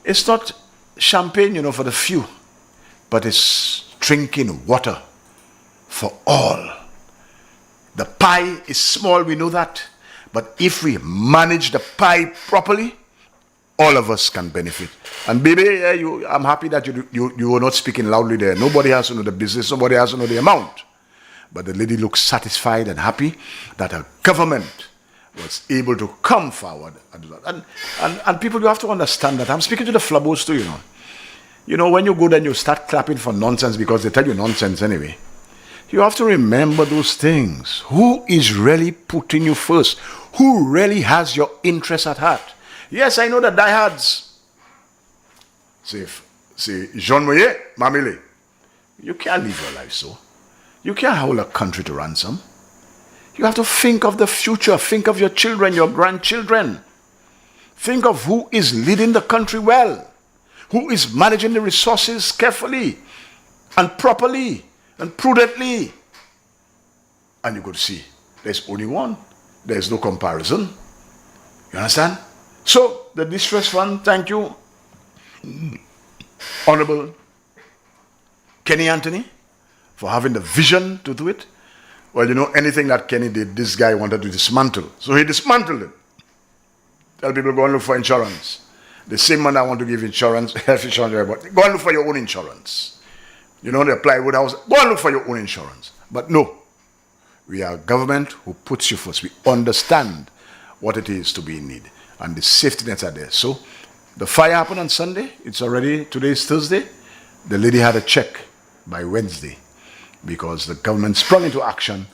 It's not champagne, for the few, but it's drinking water for all. The pie is small, we know that. But if we manage the pie properly, all of us can benefit. And baby, I'm happy that you were not speaking loudly there. Nobody has to know the business, nobody has to know the amount. But the lady looks satisfied and happy that her government was able to come forward and do that. And people, you have to understand that. I'm speaking to the flabos too, when you go there and you start clapping for nonsense because they tell you nonsense anyway, you have to remember those things. Who is really putting you first? Who really has your interest at heart? Yes, I know the diehards. Say, Jean Moyer, Mamile, you can't live your life so. You can't hold a country to ransom. You have to think of the future. Think of your children, your grandchildren. Think of who is leading the country well. Who is managing the resources carefully and properly and prudently. And you could see, there's only one. There's no comparison. You understand? So, the distress fund, thank you, Honorable Kenny Anthony, for having the vision to do it. Well, anything that Kenny did, this guy wanted to dismantle. So he dismantled it. Tell people, go and look for insurance. The same man I want to give insurance, health insurance, but go and look for your own insurance. The plywood house, go and look for your own insurance. But no, we are a government who puts you first. We understand what it is to be in need. And the safety nets are there. So, the fire happened on Sunday. It's already, today is Thursday. The lady had a check by Wednesday because the government sprung into action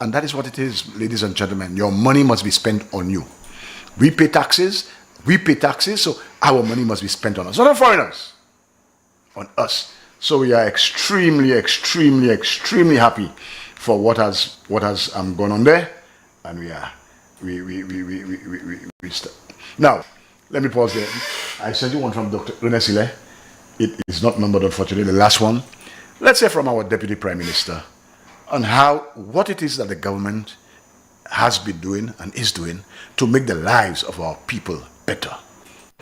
and that is what it is, ladies and gentlemen. Your money must be spent on you. We pay taxes, so our money must be spent on us, not on foreigners, on us. So we are extremely, extremely, extremely happy for what has gone on there, and we start. Now, let me pause there. I sent you one from Dr. Rene Sile. It is not numbered, unfortunately, the last one. Let's hear from our Deputy Prime Minister on what it is that the government has been doing and is doing to make the lives of our people better.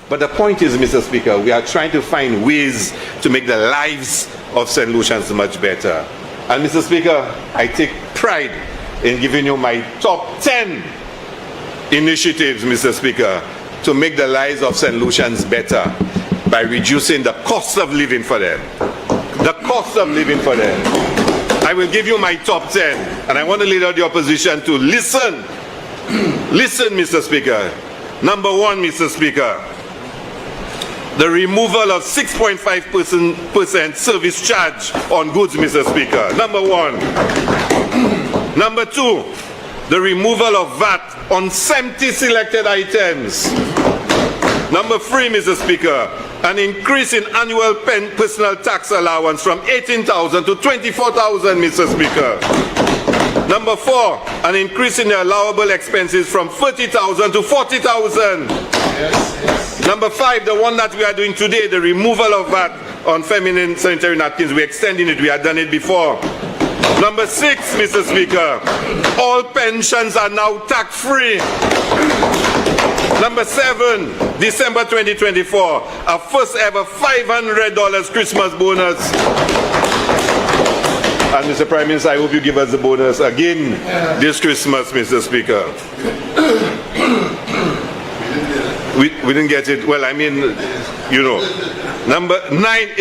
But the point is, Mr. Speaker, we are trying to find ways to make the lives of St. Lucians much better. And Mr. Speaker, I take pride in giving you my top 10 initiatives, Mr. Speaker, to make the lives of St. Lucians better by reducing the cost of living for them. The cost of living for them. I will give you my top 10, and I want the leader of the opposition to listen. Listen, Mr. Speaker. Number 1, Mr. Speaker, the removal of 6.5% service charge on goods, Mr. Speaker. Number 1. Number 2, the removal of VAT on 70 selected items. Number 3, Mr. Speaker, an increase in annual personal tax allowance from 18,000 to 24,000, Mr. Speaker. Number 4, an increase in the allowable expenses from 30,000 to 40,000. Yes. Number 5, the one that we are doing today, the removal of VAT on feminine sanitary napkins. We're extending it. We had done it before. Number 6, Mr. Speaker, all pensions are now tax-free. Number 7, December 2024, our first ever $500 Christmas bonus. And Mr. Prime Minister, I hope you give us the bonus again this Christmas, Mr. Speaker. We didn't get it. Well, I mean, you know. Number 8,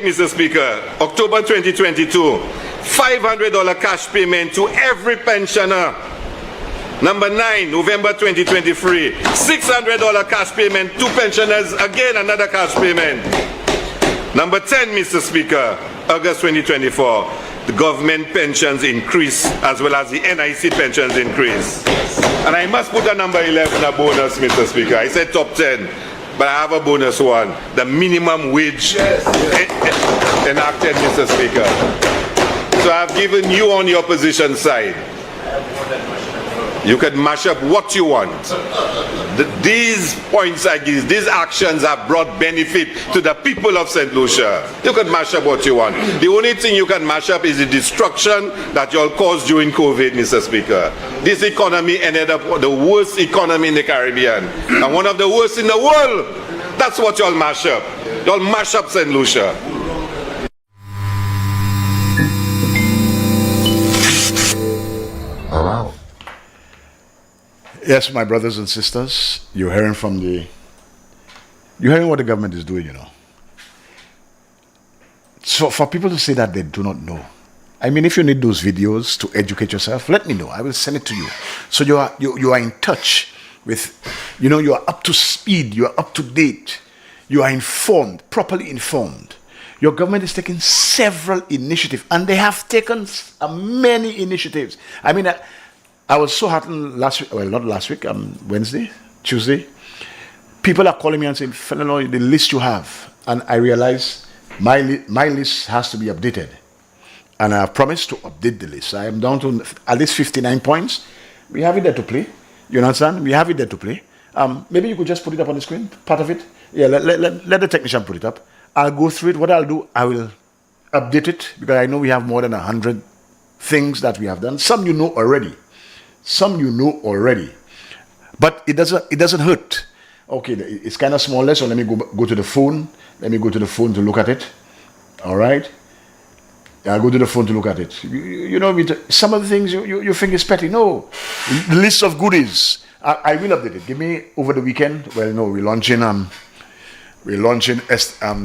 Mr. Speaker, October 2022, $500 cash payment to every pensioner. Number 9, November 2023, $600 cash payment to pensioners, again another cash payment. Number 10, Mr. Speaker, August 2024, the government pensions increase as well as the NIC pensions increase. And I must put a number 11, a bonus, Mr. Speaker. I said top 10, but I have a bonus one, the minimum wage enacted, Mr. Speaker. So I've given you on the opposition side. You can mash up what you want. These points I give, these actions have brought benefit to the people of St. Lucia. You can mash up what you want. The only thing you can mash up is the destruction that you all caused during COVID, Mr. Speaker. This economy ended up the worst economy in the Caribbean and one of the worst in the world. That's what y'all mash up. Y'all mash up St. Lucia. Yes, my brothers and sisters, you're hearing what the government is doing, So for people to say that they do not know, I mean, if you need those videos to educate yourself, let me know. I will send it to you. So you are in touch with, you are up to speed, you are up to date, you are informed, properly informed. Your government is taking several initiatives, and they have taken many initiatives. I mean, I was so heartened last week, well, not last week, Wednesday, Tuesday. People are calling me and saying, Fenelon, the list you have. And I realize my list has to be updated. And I have promised to update the list. I am down to at least 59 points. We have it there to play. You understand? We have it there to play. Maybe you could just put it up on the screen, part of it. Yeah, let the technician put it up. I'll go through it. What I'll do, I will update it, because I know we have more than 100 things that we have done. Some you know already. But it doesn't hurt. Okay, it's kind of smaller, so let me go to the phone. Let me go to the phone to look at it. All right? I'll go to the phone to look at it. Some of the things you think is petty. No. The list of goodies. I will update it. Give me over the weekend. Well, no, we're launching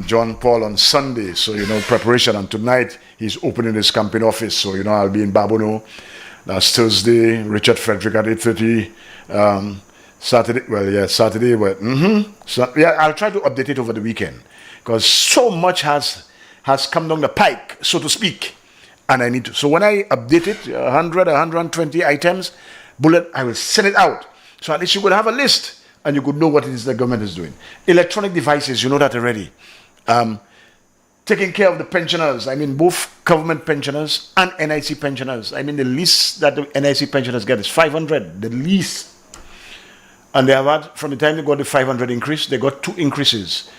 John Paul on Sunday. So, preparation. And tonight, he's opening his campaign office. So, I'll be in Babono. That's Thursday. Richard Frederick at 8:30. Saturday. Well, yeah, Saturday. Well, So, yeah, I'll try to update it over the weekend, because so much has come down the pike, so to speak, and I need to. So when I update it, 100, 120 items, bullet, I will send it out. So at least you could have a list, and you could know what it is the government is doing. Electronic devices, you know that already. Taking care of the pensioners, I mean both government pensioners and NIC pensioners. I mean the least that the NIC pensioners get is 500, the least. And they have had, from the time they got the 500 increase, they got 2 increases.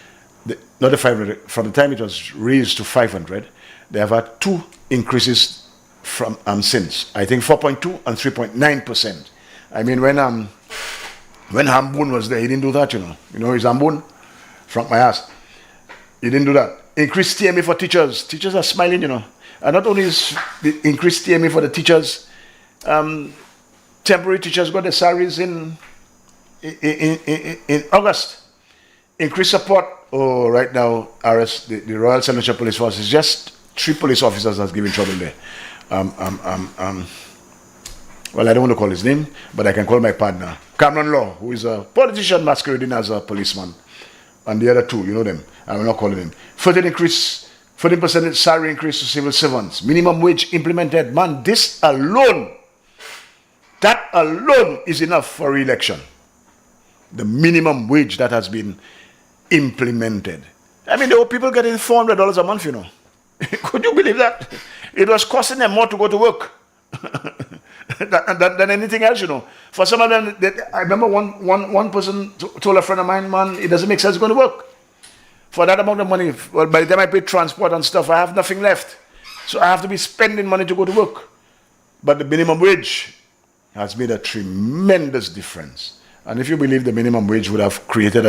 Not the 500, from the time it was raised to 500, they have had 2 increases from since. I think 4.2 and 3.9%. I mean, when Hambun was there, he didn't do that, He's Hambun from my ass. He didn't do that. Increased TMA for teachers. Teachers are smiling, And not only is the increased TMA for the teachers, temporary teachers got their salaries in August. Increased support. Oh, right now, RS, the Royal St. Lucia Police Force is just 3 police officers that's giving trouble there. Well, I don't want to call his name, but I can call my partner, Cameron Law, who is a politician masquerading as a policeman. And the other 2, you know them. I will not call him. 14% salary increase to civil servants. Minimum wage implemented. Man, that alone is enough for re-election. The minimum wage that has been implemented. I mean, there were people getting $400 a month, Could you believe that? It was costing them more to go to work than anything else, For some of them, I remember one person told a friend of mine, man, it doesn't make sense going to work. For that amount of money, well, by the time I pay transport and stuff, I have nothing left. So I have to be spending money to go to work. But the minimum wage has made a tremendous difference. And if you believe the minimum wage would have created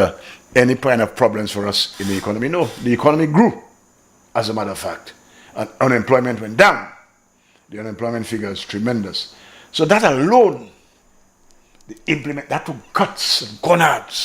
any kind of problems for us in the economy, no. The economy grew, as a matter of fact. And unemployment went down. The unemployment figure is tremendous. So that alone, that took guts and gonads.